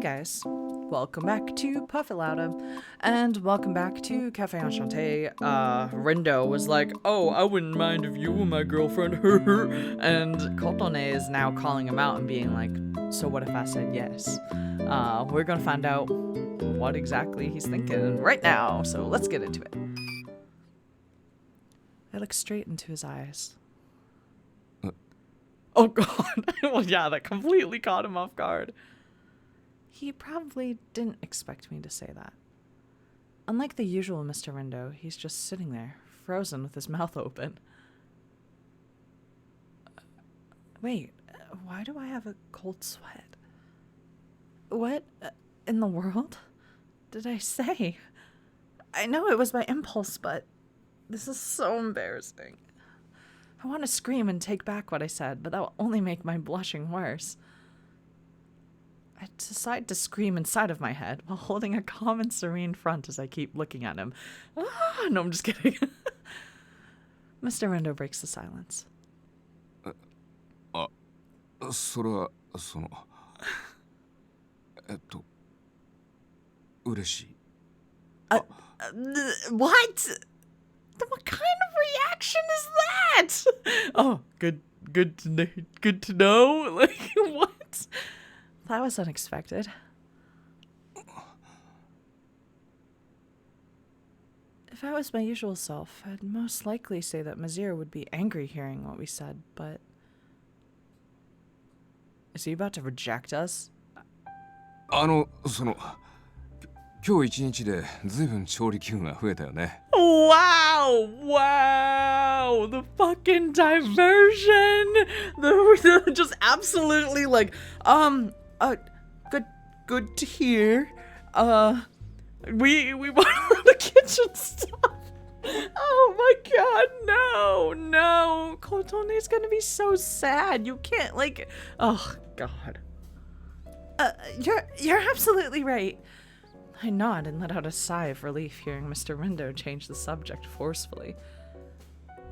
guys, welcome back to Puff It Louda, and welcome back to Café Enchanté. Rindo was like, oh, I wouldn't mind if you were my girlfriend, and Kotone is now calling him out and being like, so what if I said yes? We're gonna find out what exactly he's thinking right now, so let's get into it. I look straight into his eyes. Oh god, well yeah, that completely caught him off guard. He probably didn't expect me to say that. Unlike the usual Mr. Rindo, he's just sitting there, frozen with his mouth open. Wait, why do I have a cold sweat? What in the world did I say? I know it was by impulse, but this is so embarrassing. I want to scream and take back what I said, but that will only make my blushing worse. I decide to scream inside of my head while holding a calm and serene front as I keep looking at him. Ah, no, I'm just kidding. Mr. Rindo breaks the silence. それは嬉しい。What? What kind of reaction is that? Oh, good to know. Like, what? That was unexpected. If I was my usual self, I'd most likely say that Mazir would be angry hearing what we said, but... Is he about to reject us? 今日一日でずいぶん調理器具が増えたよね。Wow! The fucking diversion! The just absolutely like, good to hear. We bought all the kitchen stuff. Oh my god, no. Kotone's gonna be so sad. You can't, like, oh god. You're absolutely right. I nod and let out a sigh of relief hearing Mr. Rindo change the subject forcefully.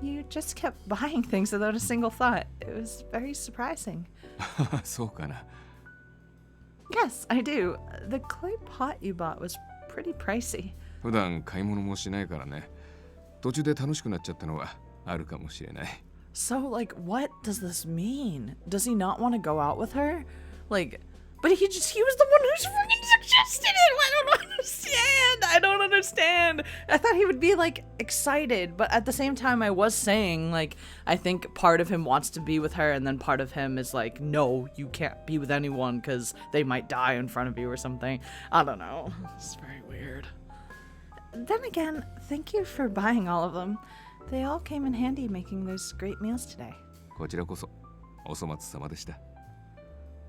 You just kept buying things without a single thought. It was very surprising. そうかな。 Yes, I do. The clay pot you bought was pretty pricey. 普段買い物もしないからね。途中で楽しくなっちゃったのはあるかもしれない。 So, like, what does this mean? Does he not want to go out with her? Like, but he was the one who's freaking suggested it! I don't understand! I thought he would be, like, excited, but at the same time I was saying, like, I think part of him wants to be with her, and then part of him is like, no, you can't be with anyone because they might die in front of you or something. I don't know. It's very weird. Then again, thank you for buying all of them. They all came in handy making those great meals today. こちらこそお粗末様でした。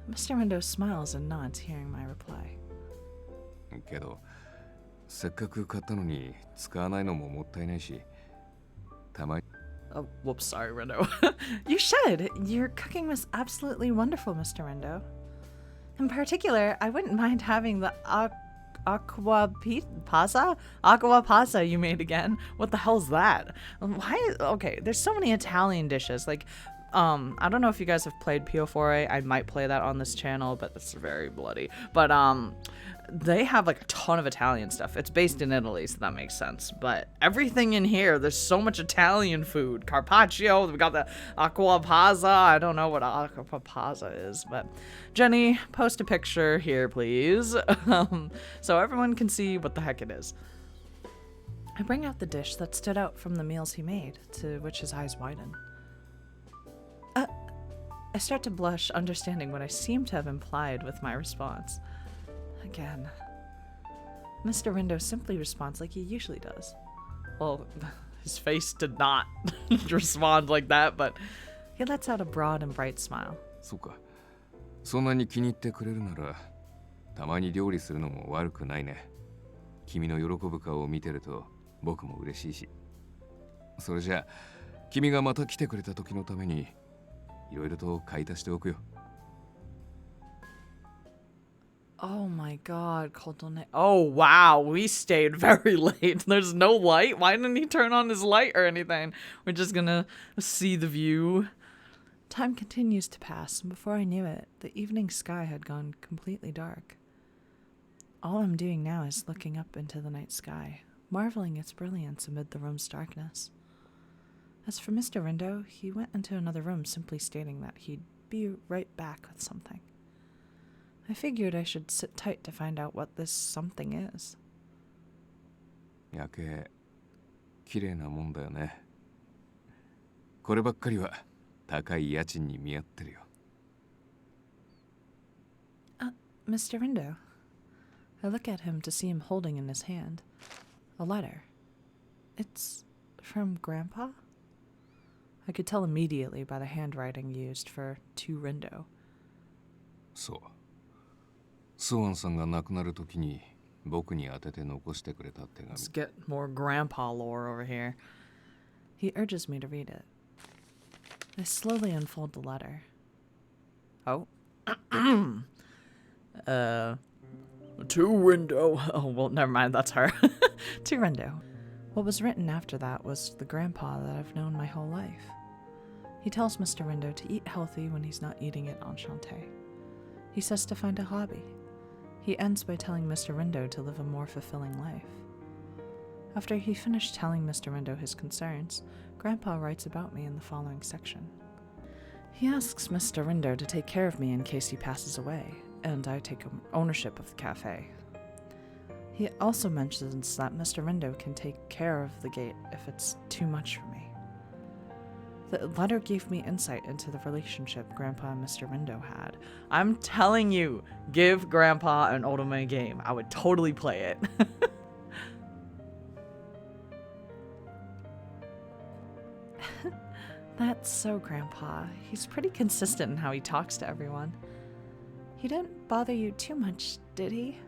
Mr. Rindo smiles and nods, hearing my reply. けど、せっかく買ったのに使わないのももったいないし、たまに。 Oh, whoops, sorry, Rindo. You should. Your cooking was absolutely wonderful, Mr. Rindo. In particular, I wouldn't mind having the aqua pasa you made again. What the hell's that? Why? Okay, there's so many Italian dishes. Like, I don't know if you guys have played Pio4. I might play that on this channel, but it's very bloody. But they have like a ton of Italian stuff. It's based in Italy, so that makes sense. But everything in here, there's so much Italian food. Carpaccio, we got the aqua pasa. I don't know what aqua pasa is, but Jenny, post a picture here, please, so everyone can see what the heck it is. I bring out the dish that stood out from the meals he made, to which his eyes widen. I start to blush, understanding what I seem to have implied with my response. Again, Mr. Rindo simply responds like he usually does. Well, his face did not respond like that, but he lets out a broad and bright smile. そうか。そんなに気に入ってくれるなら、たまに料理するのも悪くないね。君の喜ぶ顔を見てると僕も嬉しいし。それじゃあ、君がまた来てくれた時のために。 いろいろと買い足しておくよ。 Oh my god, Kotone. Oh wow, we stayed very late. There's no light. Why didn't he turn on his light or anything? We're just gonna see the view. Time continues to pass, and before I knew it, the evening sky had gone completely dark. All I'm doing now is looking up into the night sky, marveling its brilliance amid the room's darkness. As for Mr. Rindo, he went into another room simply stating that he'd be right back with something. I figured I should sit tight to find out what this something is. 夜景綺麗なもんだよね。こればっかりは高い家賃に見合ってるよ。Mr. Rindo. I look at him to see him holding in his hand a letter. It's from Grandpa? I could tell immediately by the handwriting used for to Rindo. そう。ソアンさんが亡くなるときに僕に宛てて残してくれた手紙。Let's get more grandpa lore over here. He urges me to read it. I slowly unfold the letter. Oh. To Rindo. Oh, well, never mind, that's her. To Rindo. What was written after that was the grandpa that I've known my whole life. He tells Mr. Rindo to eat healthy when he's not eating at Enchanté. He says to find a hobby. He ends by telling Mr. Rindo to live a more fulfilling life. After he finished telling Mr. Rindo his concerns, Grandpa writes about me in the following section. He asks Mr. Rindo to take care of me in case he passes away, and I take ownership of the cafe. He also mentions that Mr. Rindo can take care of the gate if it's too much for me. The letter gave me insight into the relationship Grandpa and Mr. Rindo had. I'm telling you, give Grandpa an Otome game. I would totally play it. That's so Grandpa. He's pretty consistent in how he talks to everyone. He didn't bother you too much, did he?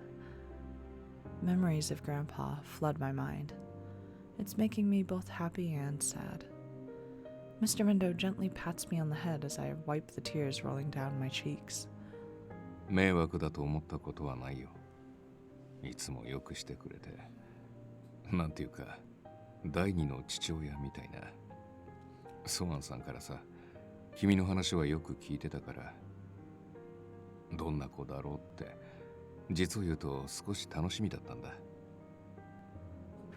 Memories of Grandpa flood my mind. It's making me both happy and sad. Mr. Rindo gently pats me on the head as I wipe the tears rolling down my cheeks. 迷惑だと思ったことはないよ。いつもよくしてくれて。なんていうか、第二の父親みたいな。ソアンさんからさ、君の話はよく聞いてたから、どんな子だろうって、実を言うと少し楽しみだったんだ。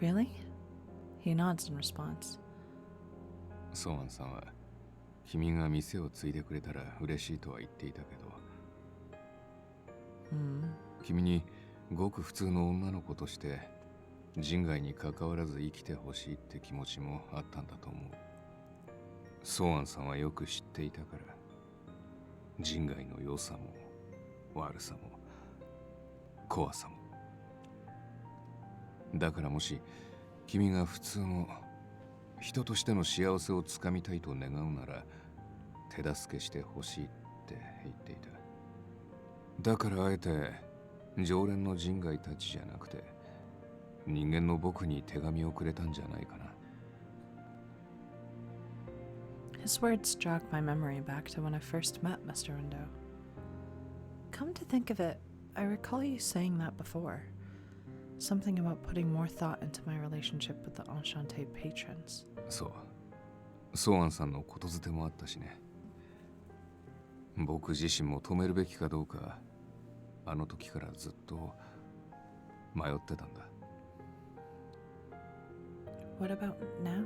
Really? He nods in response. ソアンさんは、君が店を継いでくれたら嬉しいとは言っていたけど、君にごく普通の女の子として人外に関わらず生きてほしいって気持ちもあったんだと思う。ソアンさんはよく知っていたから、人外の良さも悪さも怖さも。だからもし君が普通の人としての幸せをつかみたいと願うなら手助けしてほしいって言っていた。だからあえて常連の人外たちじゃなくて人間の僕に手紙をくれたんじゃないかな。His words jog my memory back to when I first met Mr. Rindo. Come to think of it, I recall you saying that before. Something about putting more thought into my relationship with the Enchanté patrons. そう。ソアンさんのことづてもあったしね。僕自身も止めるべきかどうか、あの時からずっと迷ってたんだ。What about now?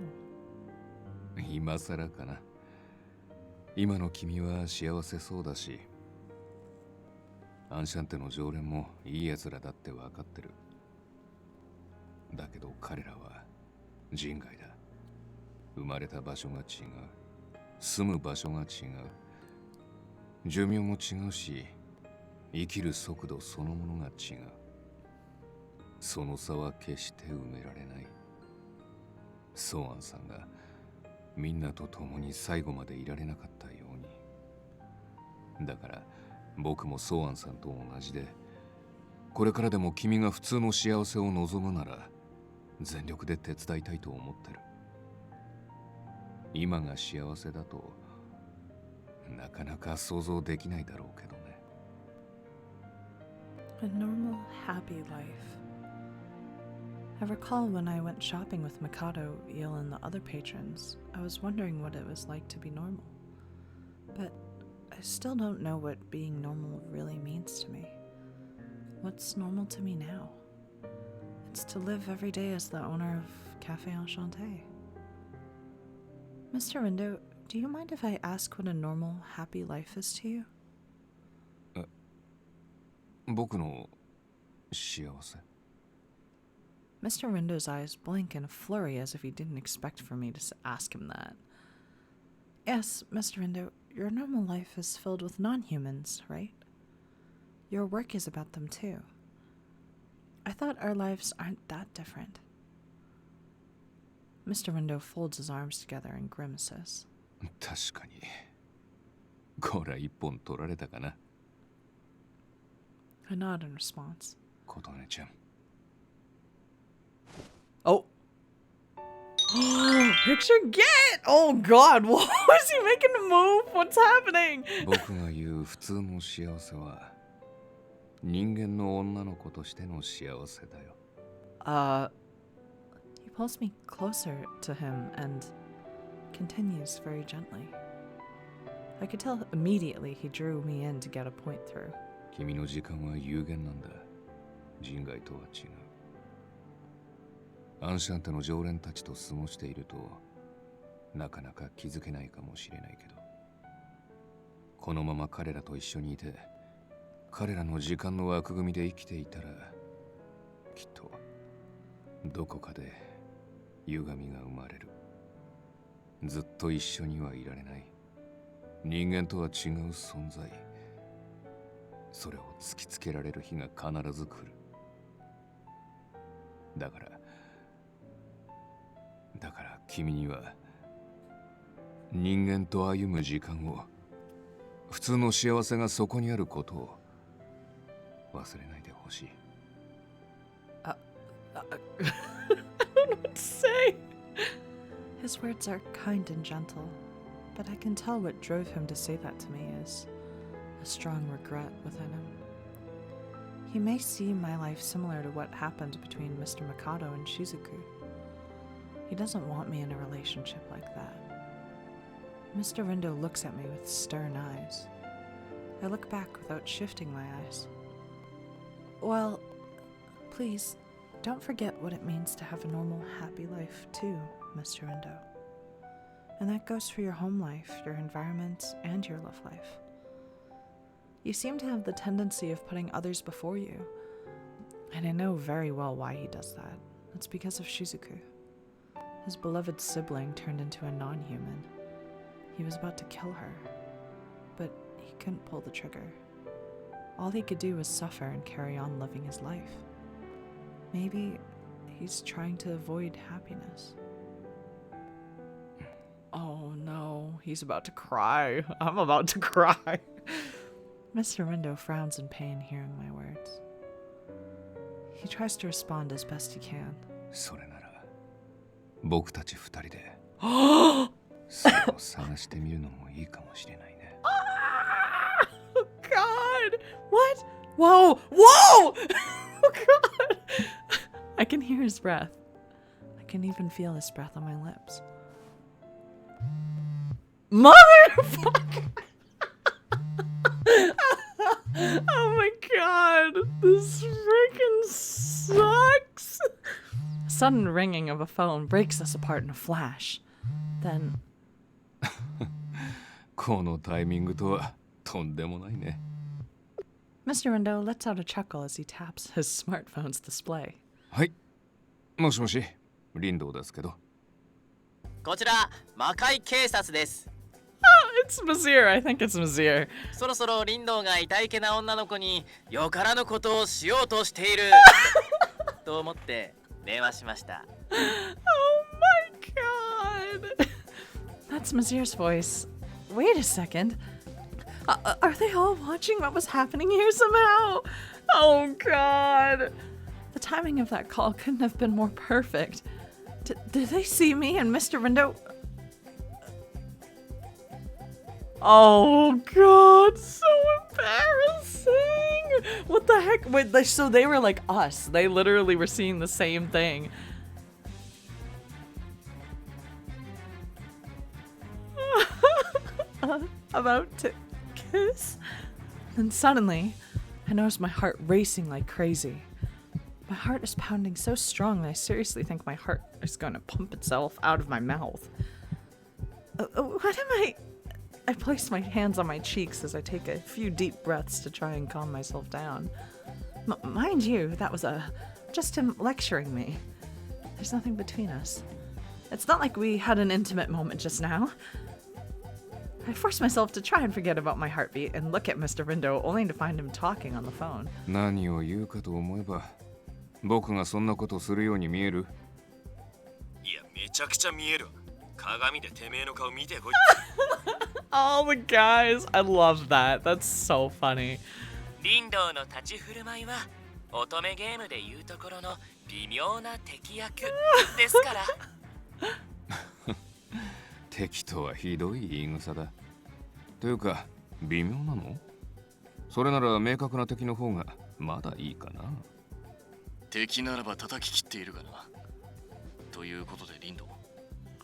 今更かな。今の君は幸せそうだし、アンシャンテの常連もいい奴らだって分かってる。だけど彼らは人外だ。生まれた場所が違う。住む場所が違う。寿命も違うし、生きる速度そのものが違う。その差は決して埋められない。ソアンさんがみんなと共に最後までいられなかったように。だから僕もソアンさんと同じで、これからでも君が普通の幸せを望むなら全力で手伝いたいと思ってる。今が幸せだとなかなか想像できないだろうけどね。A normal, happy life. I recall when I went shopping with Mikado, Eel, and the other patrons, I was wondering what it was like to be normal. But I still don't know what being normal really means to me. What's normal to me now? It's to live every day as the owner of Café Enchanté. Mr. Rindo, do you mind if I ask what a normal, happy life is to you? 僕の幸せ。 Mr. Rindo's eyes blink in a flurry as if he didn't expect for me to ask him that. Yes, Mr. Rindo, your normal life is filled with non-humans, right? Your work is about them too. I thought our lives aren't that different. Mr. Rindo folds his arms together and grimaces. 確かに。こら一本取られたかな。 I nod in response. 琴音ちゃん。 Oh. Picture get! Oh god, what was he making a move? What's happening? 僕が言う普通の幸せは人間の女の子としての幸せだよ。He pulls me closer to him and continues very gently. I could tell immediately he drew me in to get a point through. 君の時間は有限なんだ。人外とは違う。アンシャンテの常連たちと過ごしているとなかなか気づけないかもしれないけど、このまま彼らと一緒にいて彼らの時間の枠組みで生きていたらきっとどこかで歪みが生まれる。ずっと一緒にはいられない。人間とは違う存在。それを突きつけられる日が必ず来る。だから君には人間と歩む時間を、普通の幸せがそこにあることを忘れないでほしい。I don't know what to say. His words are kind and gentle, but I can tell what drove him to say that to me is a strong regret within him. He may see my life similar to what happened between Mr. Mikado and Shizuku. He doesn't want me in a relationship like that. Mr. Rindo looks at me with stern eyes. I look back without shifting my eyes. Well, please, don't forget what it means to have a normal, happy life too, Mr. Rindo. And that goes for your home life, your environment, and your love life. You seem to have the tendency of putting others before you, and I know very well why he does that. It's because of Shizuku. His beloved sibling turned into a non-human. He was about to kill her, but he couldn't pull the trigger. All he could do was suffer and carry on living his life. Maybe he's trying to avoid happiness. Oh no, he's about to cry. I'm about to cry. Mr. Rindo frowns in pain hearing my words. He tries to respond as best he can. それなら僕たち二人でそれを探してみるのもいいかもしれないね。Oh God! What? Whoa! Whoa! Oh God! I can hear his breath. I can even feel his breath on my lips. Motherfucker! Oh my God! This freaking sucks! A sudden ringing of a phone breaks us apart in a flash. Then このタイミングとはとんでもないね。 Mr. Rindo lets out a chuckle as he taps his smartphone's display. はい。もしもし、リンドウですけど。こちら魔界警察です。 It's Mazir. I think it's Mazir. そろそろリンドウが痛いけな女の子によからぬことをしようとしていると思って電話しました。 Oh my God. That's Mazir's voice. Wait a second. Are they all watching what was happening here somehow? Oh God. The timing of that call couldn't have been more perfect. Did they see me and Mr. Rindo? Oh God, so embarrassing. What the heck? Wait, so they were like us. They literally were seeing the same thing. About to kiss? And suddenly, I noticed my heart racing like crazy. My heart is pounding so strong that I seriously think my heart is going to pump itself out of my mouth. What am I? I place my hands on my cheeks as I take a few deep breaths to try and calm myself down. Mind you, that was just him lecturing me. There's nothing between us. It's not like we had an intimate moment just now. I forced myself to try and forget about my heartbeat and look at Mr. Rindo, only to find him talking on the phone. 何を言うかと思えば、僕がそんなことするように見える？いや、めちゃくちゃ見える。鏡でてめえの顔見てこい。Oh, the guys, I love that. That's so funny. リンドウの立ち振る舞いは乙女ゲームでいうところの微妙な敵役ですから。敵とはひどい言い草だ。というか、微妙なの？それなら明確な敵の方がまだいいかな。敵ならば叩き切っているがな。ということでリンド、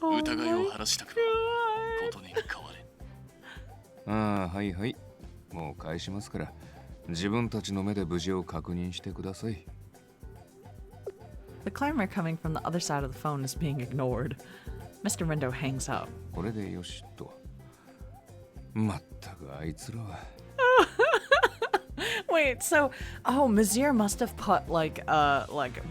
疑いを晴らしたくば、ことに変われ。ああ、はいはい。もう返しますから、自分たちの目で無事を確認してください。The clamor coming from the other side of the phone is being ignored. Mr. Rindo hangs up. これでよしと。まったくあいつらは。Wait, so Mizir must have put like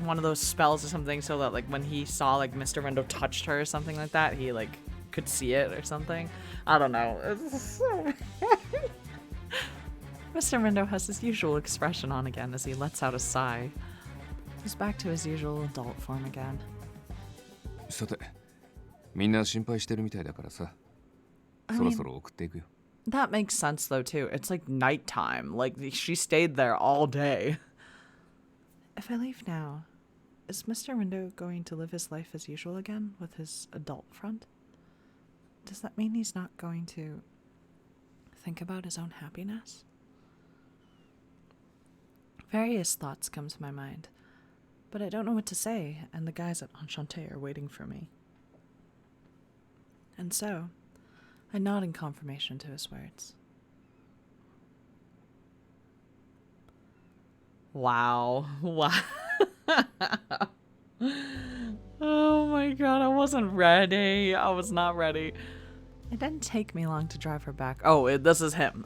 one of those spells or something so that like when he saw like Mr. Rindo touched her or something like that, he like could see it or something. I don't know. Mr. Rindo has his usual expression on again as he lets out a sigh. He's back to his usual adult form again. さて、みんな心配してるみたいだからさ。そろそろ送っていくよ。That makes sense though too. It's like nighttime. Like she stayed there all day. If I leave now, is Mr. Rindo going to live his life as usual again with his adult front? Does that mean he's not going to think about his own happiness? Various thoughts come to my mind, but I don't know what to say, and the guys at Enchanté are waiting for me. And so, I nod in confirmation to his words. Wow. Wow. Oh my god, I wasn't ready. I was not ready. It didn't take me long to drive her back. Oh, this is him.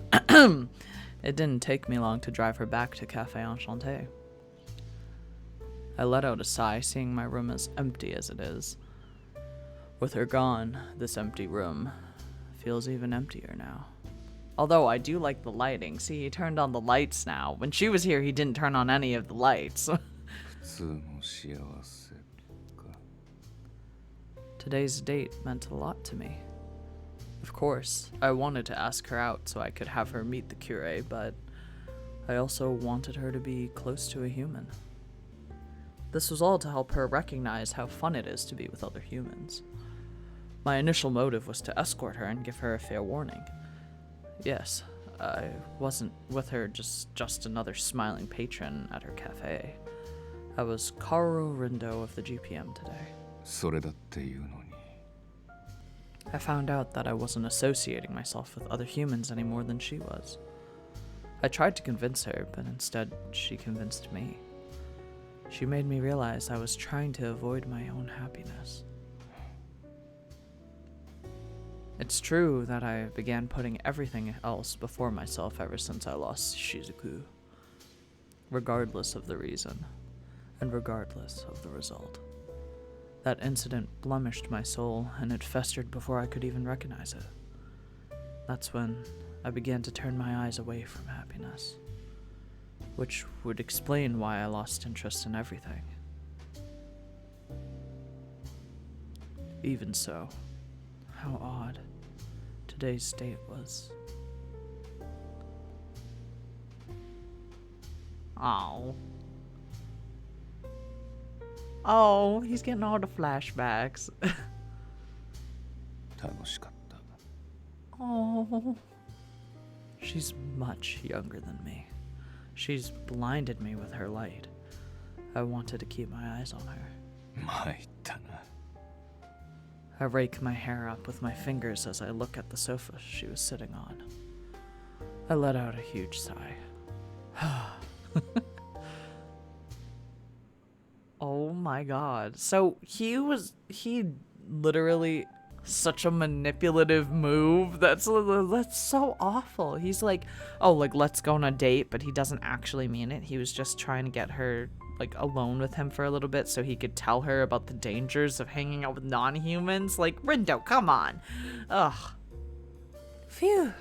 It didn't take me long to drive her back to Café Enchanté. I let out a sigh, seeing my room as empty as it is. With her gone, this empty room feels even emptier now. Although I do like the lighting. See, he turned on the lights now. When she was here, he didn't turn on any of the lights. Today's date meant a lot to me. Of course, I wanted to ask her out so I could have her meet the curé, but I also wanted her to be close to a human. This was all to help her recognize how fun it is to be with other humans. My initial motive was to escort her and give her a fair warning. Yes, I wasn't with her just another smiling patron at her cafe. I was Karo Rindo of the GPM today. それだっていうのに。I found out that I wasn't associating myself with other humans any more than she was. I tried to convince her, but instead she convinced me. She made me realize I was trying to avoid my own happiness. It's true that I began putting everything else before myself ever since I lost Shizuku. Regardless of the reason, and regardless of the result. That incident blemished my soul, and it festered before I could even recognize it. That's when I began to turn my eyes away from happiness, which would explain why I lost interest in everything. Even so, how odd today's date was. Oh. Oh, he's getting all the flashbacks. 楽しかった。 Oh. She's much younger than me. She's blinded me with her light. I wanted to keep my eyes on her. 参ったな。 I rake my hair up with my fingers as I look at the sofa she was sitting on. I let out a huge sigh. Oh my god. So he literally such a manipulative move. That's so awful. He's like, "Oh, like let's go on a date," but he doesn't actually mean it. He was just trying to get her like alone with him for a little bit so he could tell her about the dangers of hanging out with non-humans. Like, Rindo, come on. Ugh. Phew.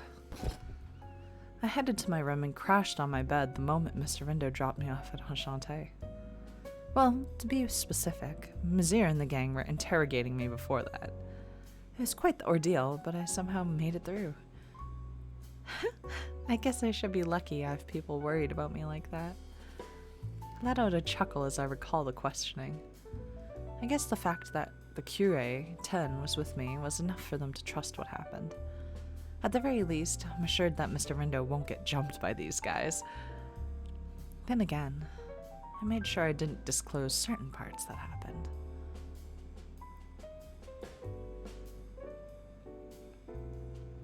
I headed to my room and crashed on my bed the moment Mr. Rindo dropped me off at Enchanté. Well, to be specific, Mazir and the gang were interrogating me before that. It was quite the ordeal, but I somehow made it through. I guess I should be lucky I have people worried about me like that. I let out a chuckle as I recall the questioning. I guess the fact that the curé, Ten, was with me was enough for them to trust what happened. At the very least, I'm assured that Mr. Rindo won't get jumped by these guys. Then again, I made sure I didn't disclose certain parts that happened.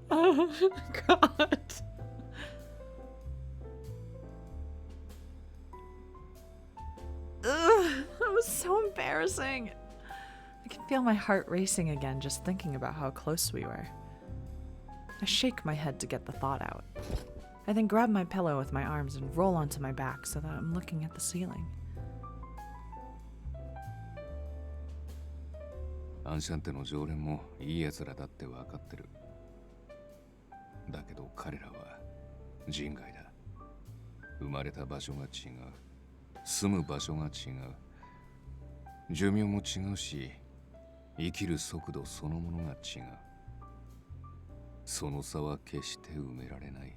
Oh god. Ugh, that was so embarrassing. I can feel my heart racing again just thinking about how close we were. I shake my head to get the thought out. I then grab my pillow with my arms and roll onto my back so that I'm looking at the ceiling. アンシャンテの常連もいい奴らだって分かってる。だけど彼らは人外だ。生まれた場所が違う。住む場所が違う。寿命も違うし、生きる速度そのものが違う。その差は決して埋められない。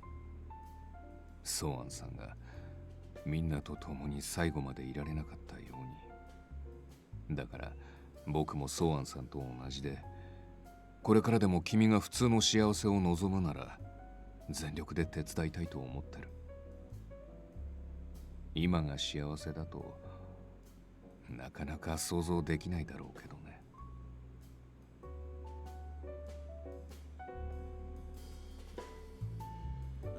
ソーアンさんがみんなと共に最後までいられなかったように。だから僕もソーアンさんと同じで、これからでも君が普通の幸せを望むなら全力で手伝いたいと思ってる。今が幸せだとなかなか想像できないだろうけどね。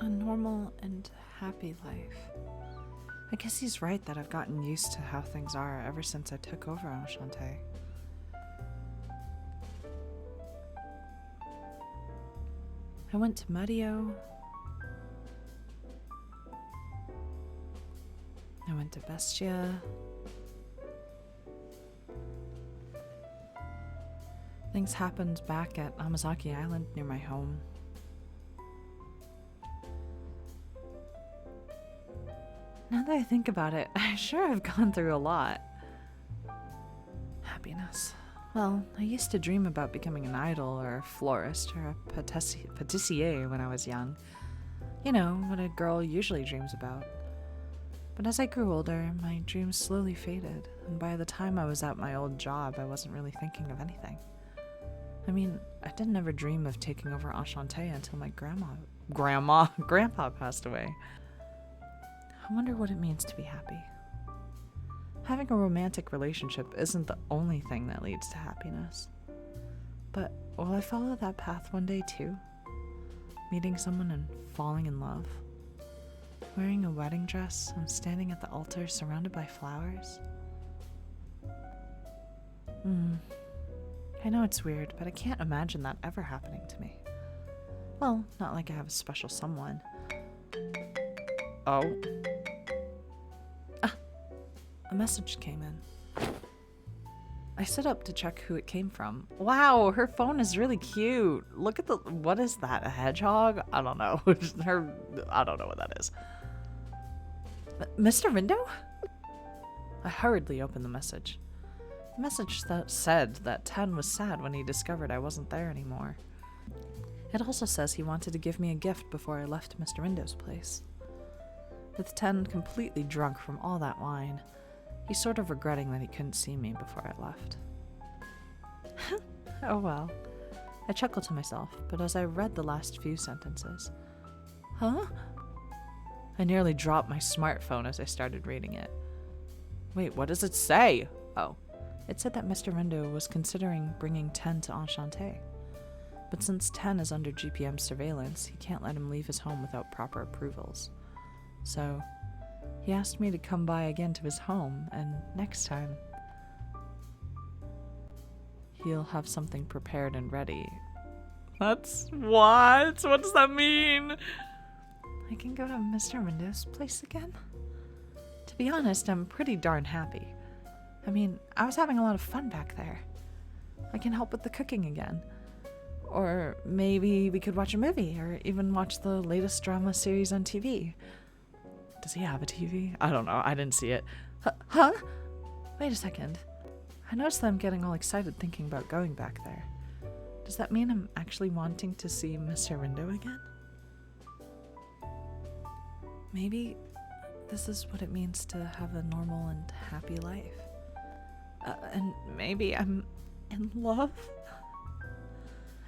A normal and happy life. I guess he's right that I've gotten used to how things are ever since I took over Enchanté. I went to Mario. I went to Bestia. Things happened back at Amazaki Island near my home. Now that I think about it, I sure have gone through a lot. Happiness. Well, I used to dream about becoming an idol or a florist or a patissier when I was young. You know, what a girl usually dreams about. But as I grew older, my dreams slowly faded, and by the time I was at my old job, I wasn't really thinking of anything. I mean, I didn't ever dream of taking over Enchanté until my grandpa passed away. I wonder what it means to be happy. Having a romantic relationship isn't the only thing that leads to happiness. But will I follow that path one day too? Meeting someone and falling in love? Wearing a wedding dress and standing at the altar surrounded by flowers? I know it's weird, but I can't imagine that ever happening to me. Well, not like I have a special someone. Oh. A message came in. I stood up to check who it came from. Wow, her phone is really cute. Look at the... What is that? A hedgehog? I don't know. I don't know what that is. Mr. Rindo? I hurriedly opened the message. The message said that Ten was sad when he discovered I wasn't there anymore. It also says he wanted to give me a gift before I left Mr. Rindo's place. With Ten completely drunk from all that wine, he's sort of regretting that he couldn't see me before I left. Oh well. I chuckled to myself, but as I read the last few sentences... Huh? I nearly dropped my smartphone as I started reading it. Wait, what does it say? Oh, it said that Mr. Rindo was considering bringing Ten to Enchanté. But since Ten is under GPM surveillance, he can't let him leave his home without proper approvals. So, He asked me to come by again to his home, and next time he'll have something prepared and ready. That's what? What does that mean? I can go to Mr. Rindo's place again? To be honest, I'm pretty darn happy. I mean, I was having a lot of fun back there. I can help with the cooking again. Or maybe we could watch a movie, or even watch the latest drama series on TV. Does he have a TV? I don't know. I didn't see it. Huh? Wait a second. I noticed that I'm getting all excited thinking about going back there. Does that mean I'm actually wanting to see Mr. Rindo again? Maybe this is what it means to have a normal and happy life. And maybe I'm in love?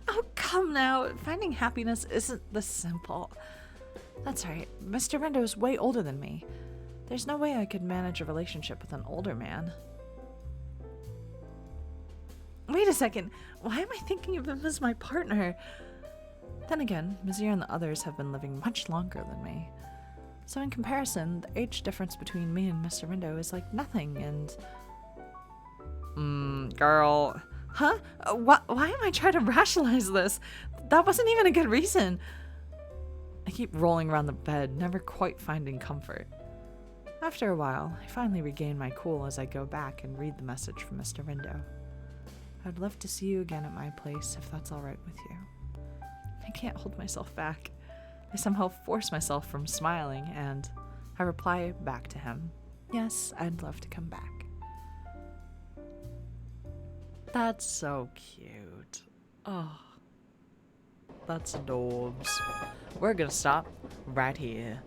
Oh, come now. Finding happiness isn't this simple. That's right. Mr. Rindo is way older than me. There's no way I could manage a relationship with an older man. Wait a second. Why am I thinking of him as my partner? Then again, Mizir and the others have been living much longer than me. So in comparison, the age difference between me and Mr. Rindo is like nothing, and... girl... Huh? Why am I trying to rationalize this? That wasn't even a good reason. I keep rolling around the bed, never quite finding comfort. After a while, I finally regain my cool as I go back and read the message from Mr. Rindo. I'd love to see you again at my place if that's alright with you. I can't hold myself back. I somehow force myself from smiling, and I reply back to him, yes, I'd love to come back. That's so cute. Oh, that's adorbs. We're gonna stop right here.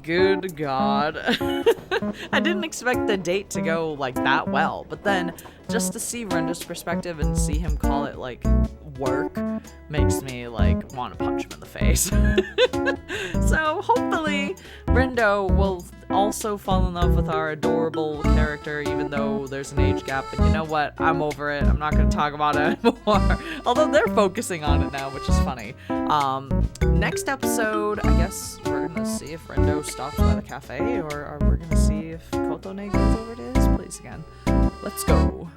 Good God. I didn't expect the date to go like that well, but then just to see Rindo's perspective and see him call it like work makes me like want to punch him in the face. So hopefully Rindo will also fall in love with our adorable character, even though there's an age gap. And you know what? I'm over it. I'm not going to talk about it anymore. Although they're focusing on it now, which is funny. Next episode, I guess we're going to see if Rindo stops by the cafe, or we're going to see if Kotone goes over to his place again. Let's go.